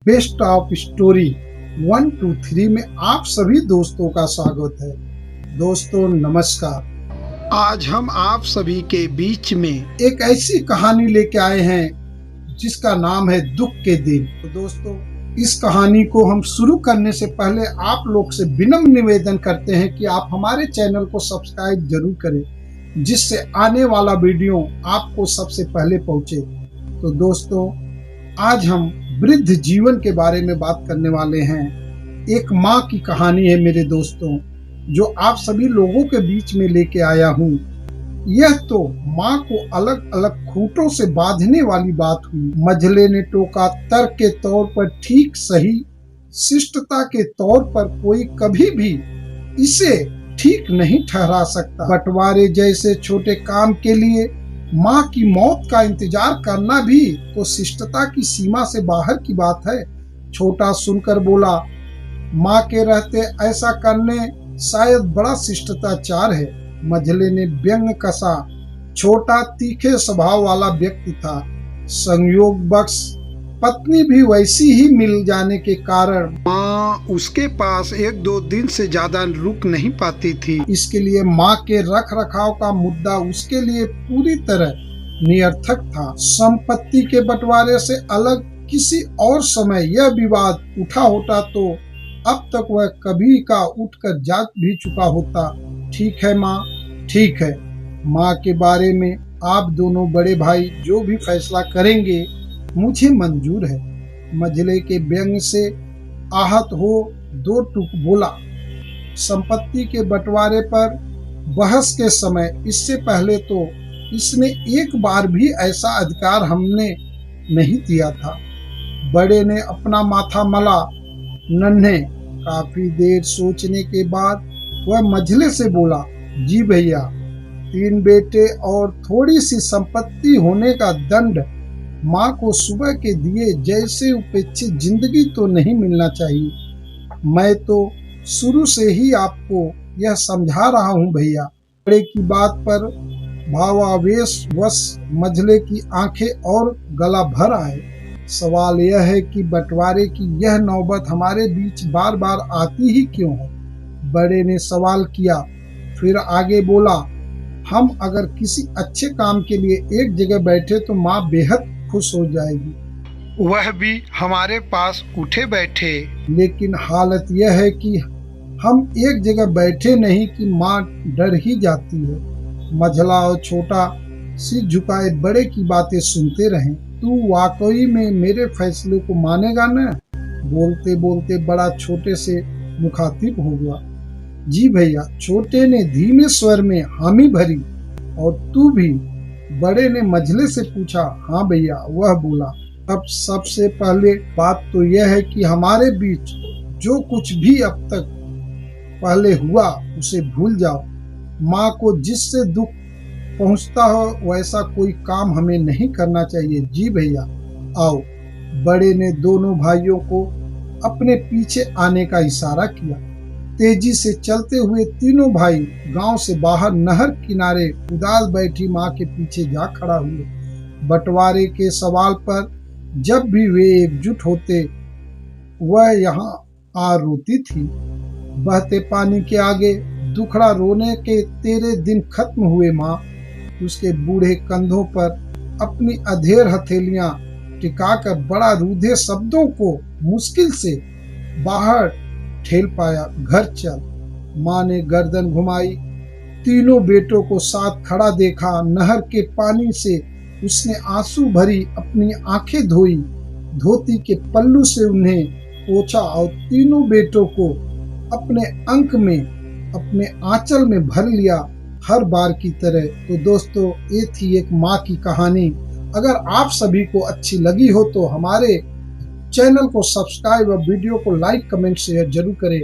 Best of story 1 2 3 में आप सभी दोस्तों का स्वागत है। दोस्तों नमस्कार। आज हम आप सभी के बीच में एक ऐसी कहानी लेके आए हैं जिसका नाम है दुख के दिन। तो दोस्तों इस कहानी को हम शुरू करने से पहले आप लोग से विनम्र निवेदन करते हैं कि आप हमारे चैनल को सब्सक्राइब जरूर करें, जिससे आने वाला वीडियो आपको सबसे पहले पहुंचे। तो दोस्तों आज हम वृद्ध जीवन के बारे में बात करने वाले हैं। एक माँ की कहानी है मेरे दोस्तों, जो आप सभी लोगों के बीच में लेके आया हूँ। यह तो माँ को अलग अलग खूंटों से बांधने वाली बात हुई। मझले ने टोका, तर्क के तौर पर ठीक सही, शिष्टता के तौर पर कोई कभी भी इसे ठीक नहीं ठहरा सकता। बंटवारे जैसे छोटे काम के लिए माँ की मौत का इंतजार करना भी तो शिष्टता की सीमा से बाहर की बात है। छोटा सुनकर बोला, माँ के रहते ऐसा करने शायद बड़ा शिष्टाचार है। मझले ने व्यंग कसा। छोटा तीखे स्वभाव वाला व्यक्ति था। संयोग बख्श पत्नी भी वैसी ही मिल जाने के कारण माँ उसके पास 1-2 दिन से ज्यादा रुक नहीं पाती थी। इसके लिए माँ के रख रखाव का मुद्दा उसके लिए पूरी तरह निरर्थक था। संपत्ति के बंटवारे से अलग किसी और समय यह विवाद उठा होता तो अब तक वह कभी का उठकर जा भी चुका होता। ठीक है माँ, ठीक है। माँ के बारे में आप दोनों बड़े भाई जो भी फैसला करेंगे मुझे मंजूर है। मझले के व्यंग से आहत हो दो टूक बोला, संपत्ति के बंटवारे पर बहस के समय इससे पहले तो इसने एक बार भी ऐसा अधिकार हमने नहीं दिया था। बड़े ने अपना माथा मला। नन्हे काफी देर सोचने के बाद वह मझले से बोला, जी भैया, 3 बेटे और थोड़ी सी संपत्ति होने का दंड माँ को सुबह के दिए जैसे उपेक्षित जिंदगी तो नहीं मिलना चाहिए। मैं तो शुरू से ही आपको यह समझा रहा हूँ भैया। बड़े की बात पर भावावेश वश मझले की आंखें और गला भर आए। सवाल यह है कि बंटवारे की यह नौबत हमारे बीच बार बार आती ही क्यों है? बड़े ने सवाल किया। फिर आगे बोला, हम अगर किसी अच्छे काम के लिए एक जगह बैठे तो माँ बेहद खुश हो जाएगी, वह भी हमारे पास उठे बैठे। लेकिन हालत यह है कि हम एक जगह बैठे नहीं कि माँ डर ही जाती है। मझला और छोटा सिर झुकाए बड़े की बातें सुनते रहे। तू वाकई में मेरे फैसले को मानेगा न? बोलते बोलते बड़ा छोटे से मुखातिब हो गया। जी भैया, छोटे ने धीमे स्वर में हामी भरी। और तू भी? बड़े ने मझले से पूछा। हाँ भैया, वह बोला। अब सबसे पहले बात तो यह है कि हमारे बीच जो कुछ भी अब तक पहले हुआ उसे भूल जाओ। माँ को जिससे दुख पहुँचता हो वैसा कोई काम हमें नहीं करना चाहिए। जी भैया, आओ। बड़े ने दोनों भाइयों को अपने पीछे आने का इशारा किया। तेजी से चलते हुए तीनों भाई गांव से बाहर नहर किनारे उदास बैठी माँ के पीछे जा खड़ा हुए। बंटवारे के सवाल पर जब भी वे एकजुट होते वह यहाँ आ रोती थी। बहते पानी के आगे दुखड़ा रोने के तेरे दिन खत्म हुए माँ। उसके बूढ़े कंधों पर अपनी अधेड़ हथेलियां टिकाकर बड़ा रूधे शब्दों को मुश्किल से बाहर ठेल पाया। घर चल। माँ ने गर्दन घुमाई। तीनों बेटों को साथ खड़ा देखा। नहर के पानी से उसने आंसू भरी अपनी आंखें धोई। धोती के पल्लू से उन्हें पोंछा और तीनों बेटों को अपने अंक में, अपने आंचल में भर लिया, हर बार की तरह। तो दोस्तों, ये थी एक माँ की कहानी। अगर आप सभी को अच्छी लगी हो तो हमारे चैनल को सब्सक्राइब और वीडियो को लाइक, कमेंट, शेयर जरूर करें।